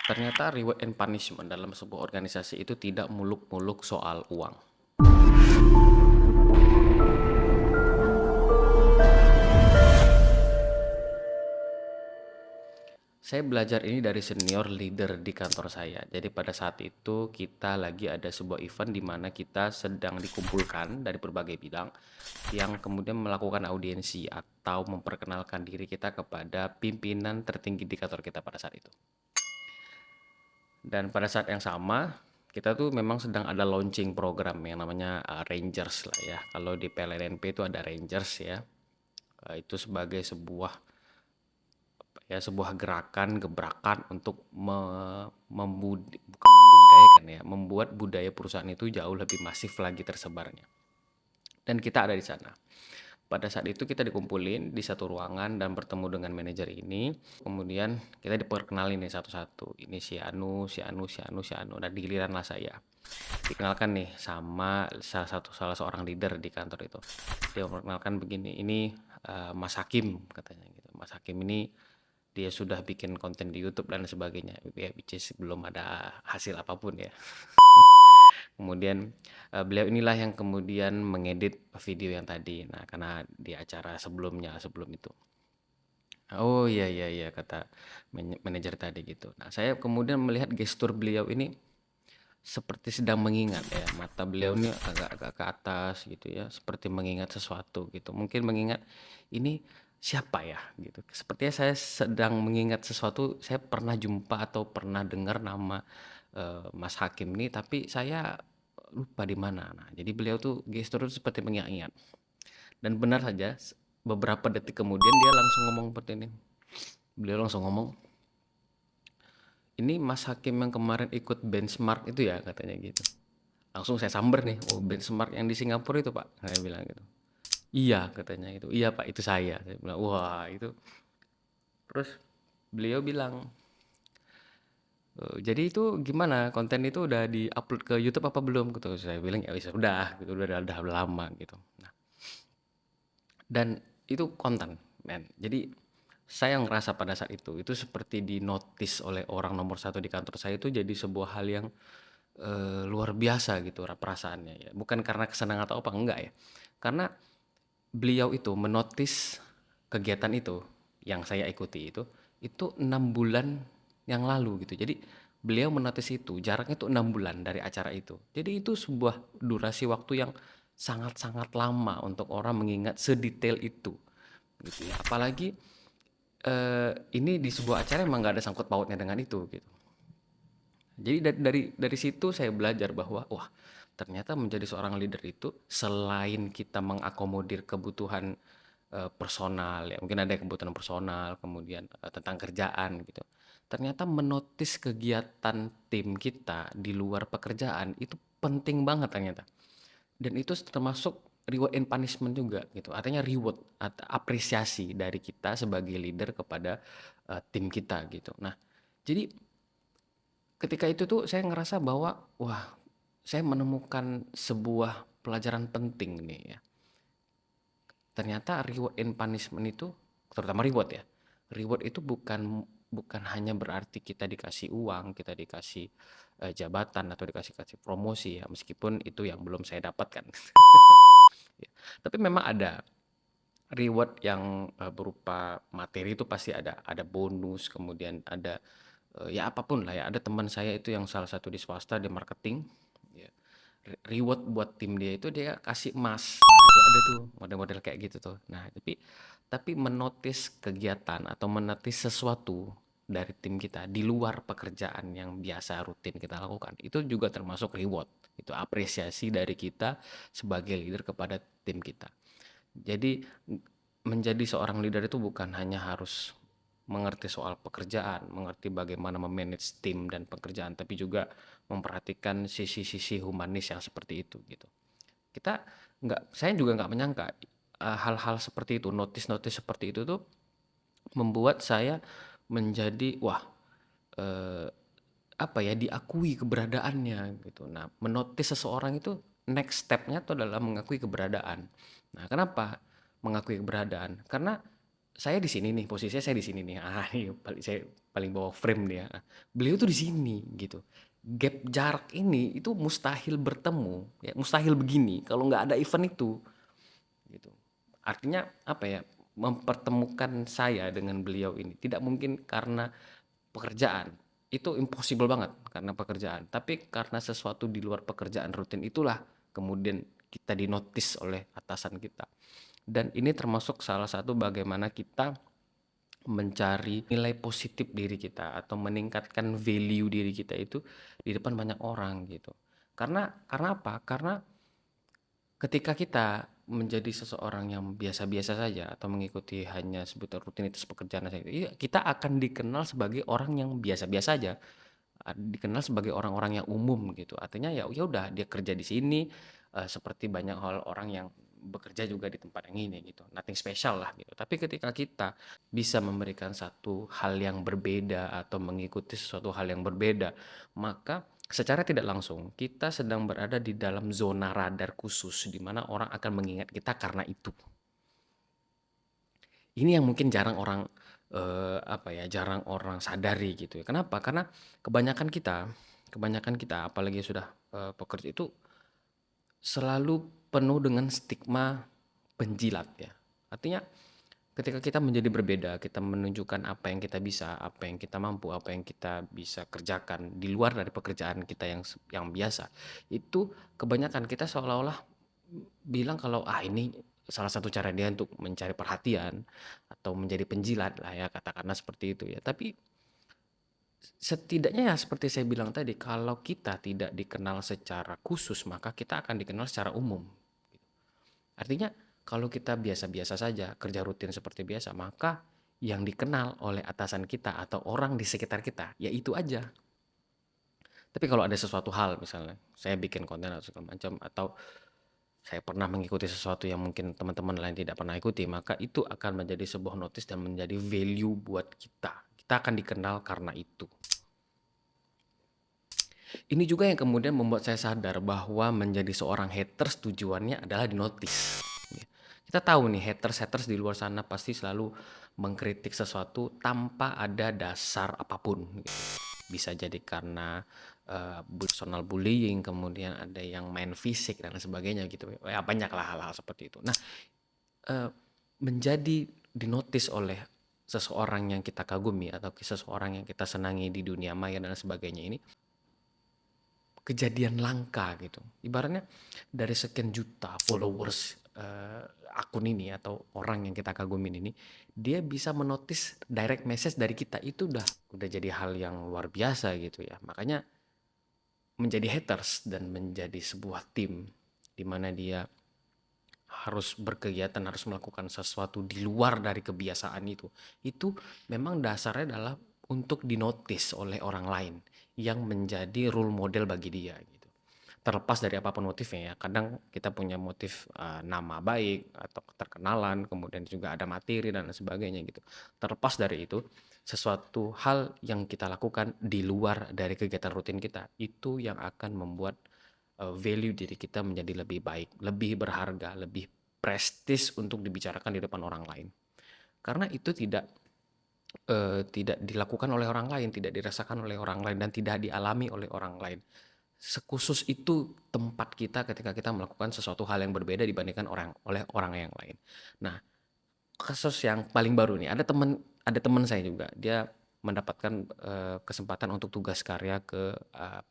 Ternyata reward and punishment dalam sebuah organisasi itu tidak muluk-muluk soal uang. Saya belajar ini dari senior leader di kantor saya. Jadi pada saat itu kita lagi ada sebuah event di mana kita sedang dikumpulkan dari berbagai bidang yang kemudian melakukan audiensi atau memperkenalkan diri kita kepada pimpinan tertinggi di kantor kita pada saat itu. Dan pada saat yang sama, kita tuh memang sedang ada launching program yang namanya Rangers lah ya. Kalau di PLNP itu ada Rangers ya. Itu sebagai sebuah gerakan, gebrakan untuk bukan membudidayakan ya, membuat budaya perusahaan itu jauh lebih masif lagi tersebarnya. Dan kita ada di sana. Pada saat itu kita dikumpulin di satu ruangan dan bertemu dengan manajer ini. Kemudian kita diperkenalin nih satu-satu. Ini si Anu, si Anu, si Anu, si Anu. Dan giliran lah saya. Dikenalkan nih sama salah seorang leader di kantor itu. Dia memperkenalkan begini, ini Mas Hakim katanya gitu. Mas Hakim ini dia sudah bikin konten di YouTube dan sebagainya. Ya, which is belum ada hasil apapun ya. Kemudian beliau inilah yang kemudian mengedit video yang tadi. Nah, karena di acara sebelum itu. Oh iya iya iya kata manajer tadi gitu. Nah, saya kemudian melihat gestur beliau ini seperti sedang mengingat ya. Mata beliau ini agak-agak ke atas gitu ya, seperti mengingat sesuatu gitu. Mungkin mengingat ini siapa ya gitu. Sepertinya saya sedang mengingat sesuatu, saya pernah jumpa atau pernah dengar nama Mas Hakim ini tapi saya lupa di mana. Nah, jadi beliau tuh gestur itu seperti mengingat-ingat. Dan benar saja beberapa detik kemudian dia langsung ngomong seperti ini. Beliau langsung ngomong, "Ini Mas Hakim yang kemarin ikut benchmark itu ya?" katanya gitu. Langsung saya samber nih, "Oh, benchmark yang di Singapura itu, Pak?" Saya bilang gitu. "Iya," katanya itu. "Iya, Pak, itu saya." Saya bilang, "Wah, itu." Terus beliau bilang, "Jadi itu gimana? Konten itu udah di-upload ke YouTube apa belum?" Gitu. Saya bilang, "Ya wis udah, gitu, udah lama gitu." Nah, dan itu konten, men. Jadi saya ngerasa pada saat itu seperti di-notice oleh orang nomor satu di kantor saya itu jadi sebuah hal yang luar biasa gitu perasaannya ya. Bukan karena kesenangan atau apa, enggak ya. Karena beliau itu menotis kegiatan itu yang saya ikuti itu 6 bulan yang lalu gitu. Jadi beliau menotis itu jaraknya itu 6 bulan dari acara itu. Jadi itu sebuah durasi waktu yang sangat-sangat lama untuk orang mengingat sedetail itu gitu ya. Apalagi ini di sebuah acara emang nggak ada sangkut pautnya dengan itu gitu. Jadi dari situ saya belajar bahwa wah, ternyata menjadi seorang leader itu selain kita mengakomodir kebutuhan personal ya, mungkin ada kebutuhan personal, kemudian tentang kerjaan gitu. Ternyata menotis kegiatan tim kita di luar pekerjaan itu penting banget ternyata. Dan itu termasuk reward and punishment juga gitu. Artinya reward atau apresiasi dari kita sebagai leader kepada tim kita gitu. Nah, jadi ketika itu tuh saya ngerasa bahwa wah, saya menemukan sebuah pelajaran penting nih ya. Ternyata reward and punishment itu, terutama reward ya. Reward itu bukan bukan hanya berarti kita dikasih uang, kita dikasih jabatan atau dikasih promosi ya, meskipun itu yang belum saya dapatkan. Ya. Tapi memang ada reward yang berupa materi itu pasti ada bonus, kemudian ada ya apapun lah ya. Ada teman saya itu yang salah satu di swasta di marketing, ya. Reward buat tim dia itu dia kasih emas. Nah, itu ada tuh model-model kayak gitu tuh. Nah, tapi menotis kegiatan atau menotis sesuatu dari tim kita di luar pekerjaan yang biasa rutin kita lakukan, itu juga termasuk reward. Itu apresiasi dari kita sebagai leader kepada tim kita. Jadi menjadi seorang leader itu bukan hanya harus mengerti soal pekerjaan, mengerti bagaimana memanage tim dan pekerjaan, tapi juga memperhatikan sisi-sisi humanis yang seperti itu gitu. Saya juga nggak menyangka hal-hal seperti itu, notis-notis seperti itu tuh membuat saya menjadi wah, eh, apa ya, diakui keberadaannya gitu. Nah, menotis seseorang itu next step-nya tuh adalah mengakui keberadaan. Nah, kenapa mengakui keberadaan? Karena saya di sini nih, posisinya saya di sini nih. Ini saya paling bawah frame nih ya. Beliau tuh di sini gitu. Gap jarak ini itu mustahil bertemu, ya, mustahil begini kalau nggak ada event itu gitu. Artinya apa ya? Mempertemukan saya dengan beliau ini tidak mungkin karena pekerjaan. Itu impossible banget karena pekerjaan. Tapi karena sesuatu di luar pekerjaan rutin itulah kemudian kita dinotis oleh atasan kita. Dan ini termasuk salah satu bagaimana kita mencari nilai positif diri kita atau meningkatkan value diri kita itu di depan banyak orang gitu. Karena apa? Karena ketika kita menjadi seseorang yang biasa-biasa saja atau mengikuti hanya sebutan rutinitas pekerjaan saja, iya, kita akan dikenal sebagai orang yang biasa-biasa aja, dikenal sebagai orang-orang yang umum gitu. Artinya ya ya udah dia kerja di sini, seperti banyak hal orang yang bekerja juga di tempat yang ini gitu, nothing special lah gitu. Tapi ketika kita bisa memberikan satu hal yang berbeda atau mengikuti sesuatu hal yang berbeda, maka secara tidak langsung kita sedang berada di dalam zona radar khusus di mana orang akan mengingat kita karena itu. Ini yang mungkin jarang orang, apa ya, jarang orang sadari gitu ya. Kenapa? Karena kebanyakan kita apalagi sudah, pekerja itu selalu penuh dengan stigma penjilat ya. Artinya ketika kita menjadi berbeda, kita menunjukkan apa yang kita bisa, apa yang kita mampu, apa yang kita bisa kerjakan di luar dari pekerjaan kita yang biasa. Itu kebanyakan kita seolah-olah bilang kalau ini salah satu cara dia untuk mencari perhatian atau menjadi penjilat lah ya, katakanlah seperti itu ya. Tapi setidaknya ya seperti saya bilang tadi, kalau kita tidak dikenal secara khusus maka kita akan dikenal secara umum. Artinya kalau kita biasa-biasa saja, kerja rutin seperti biasa, maka yang dikenal oleh atasan kita atau orang di sekitar kita ya itu aja. Tapi kalau ada sesuatu hal misalnya, saya bikin konten atau segala macam atau saya pernah mengikuti sesuatu yang mungkin teman-teman lain tidak pernah ikuti, maka itu akan menjadi sebuah notice dan menjadi value buat kita. Kita akan dikenal karena itu. Ini juga yang kemudian membuat saya sadar bahwa menjadi seorang haters tujuannya adalah dinotis. Kita tahu nih haters-haters di luar sana pasti selalu mengkritik sesuatu tanpa ada dasar apapun gitu. Bisa jadi karena personal bullying, kemudian ada yang main fisik dan sebagainya gitu. Ya banyaklah hal-hal seperti itu. Nah, menjadi dinotis oleh seseorang yang kita kagumi atau seseorang yang kita senangi di dunia maya dan sebagainya ini kejadian langka gitu. Ibaratnya dari sekian juta followers akun ini atau orang yang kita kagumin ini, dia bisa menotis direct message dari kita itu udah jadi hal yang luar biasa gitu ya. Makanya menjadi haters dan menjadi sebuah tim di mana dia harus berkegiatan, harus melakukan sesuatu di luar dari kebiasaan itu memang dasarnya adalah untuk dinotis oleh orang lain yang menjadi role model bagi dia gitu. Terlepas dari apapun motifnya ya, kadang kita punya motif nama baik atau keterkenalan, kemudian juga ada materi dan sebagainya gitu. Terlepas dari itu, sesuatu hal yang kita lakukan di luar dari kegiatan rutin kita, itu yang akan membuat value diri kita menjadi lebih baik, lebih berharga, lebih prestis untuk dibicarakan di depan orang lain. Karena itu tidak dilakukan oleh orang lain, tidak dirasakan oleh orang lain, dan tidak dialami oleh orang lain. Sekhusus itu tempat kita ketika kita melakukan sesuatu hal yang berbeda dibandingkan oleh orang yang lain. Nah, kasus yang paling baru nih, ada teman saya juga, dia mendapatkan kesempatan untuk tugas karya ke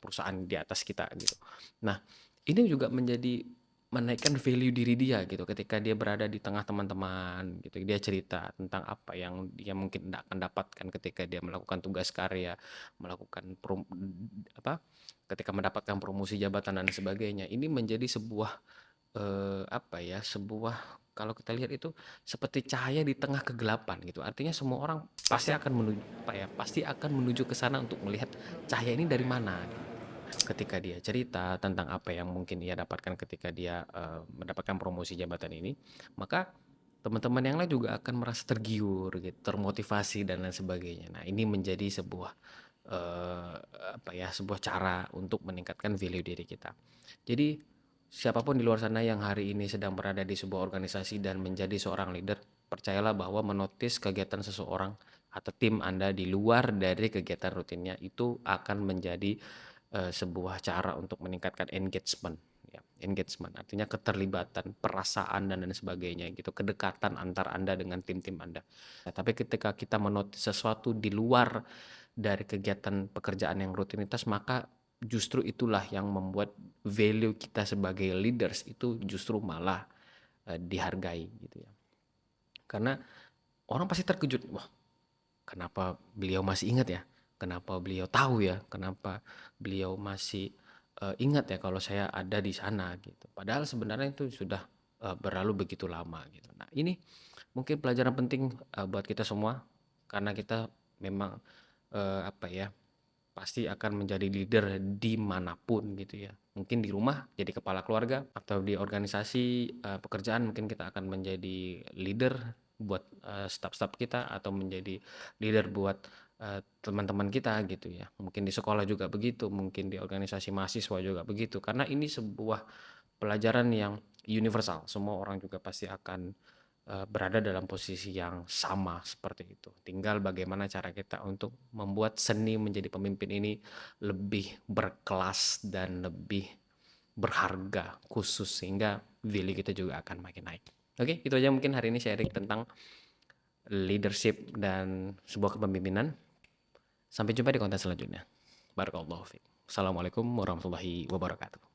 perusahaan di atas kita gitu. Nah, ini juga menaikkan value diri dia gitu ketika dia berada di tengah teman-teman gitu. Dia cerita tentang apa yang dia mungkin tidak akan dapatkan ketika dia melakukan tugas karya, melakukan ketika mendapatkan promosi jabatan dan sebagainya. Ini menjadi sebuah sebuah, kalau kita lihat itu seperti cahaya di tengah kegelapan gitu. Artinya semua orang pasti akan menuju ke sana untuk melihat cahaya ini dari mana. Ketika dia cerita tentang apa yang mungkin ia dapatkan ketika dia mendapatkan promosi jabatan ini, maka teman-teman yang lain juga akan merasa tergiur gitu, termotivasi dan lain sebagainya. Nah, ini menjadi sebuah sebuah cara untuk meningkatkan value diri kita. Jadi siapapun di luar sana yang hari ini sedang berada di sebuah organisasi dan menjadi seorang leader, percayalah bahwa menotis kegiatan seseorang atau tim Anda di luar dari kegiatan rutinnya itu akan menjadi sebuah cara untuk meningkatkan engagement ya. Engagement artinya keterlibatan, perasaan dan lain sebagainya gitu, kedekatan antar Anda dengan tim-tim Anda. Nah, tapi ketika kita menotis sesuatu di luar dari kegiatan pekerjaan yang rutinitas, maka justru itulah yang membuat value kita sebagai leaders itu justru malah dihargai gitu ya. Karena orang pasti terkejut, wah kenapa beliau masih ingat ya? Kenapa beliau tahu ya? Kenapa beliau masih ingat ya kalau saya ada di sana gitu. Padahal sebenarnya itu sudah berlalu begitu lama gitu. Nah, ini mungkin pelajaran penting buat kita semua karena kita memang apa ya, pasti akan menjadi leader dimanapun gitu ya. Mungkin di rumah jadi kepala keluarga atau di organisasi pekerjaan mungkin kita akan menjadi leader buat staf-staf kita atau menjadi leader buat teman-teman kita gitu ya. Mungkin di sekolah juga begitu, mungkin di organisasi mahasiswa juga begitu. Karena ini sebuah pelajaran yang universal. Semua orang juga pasti akan berada dalam posisi yang sama seperti itu. Tinggal bagaimana cara kita untuk membuat seni menjadi pemimpin ini lebih berkelas dan lebih berharga khusus sehingga value kita juga akan makin naik. Oke, itu aja mungkin hari ini sharing tentang leadership dan sebuah kepemimpinan. Sampai jumpa di konten selanjutnya. Barakallahu fiik. Assalamualaikum warahmatullahi wabarakatuh.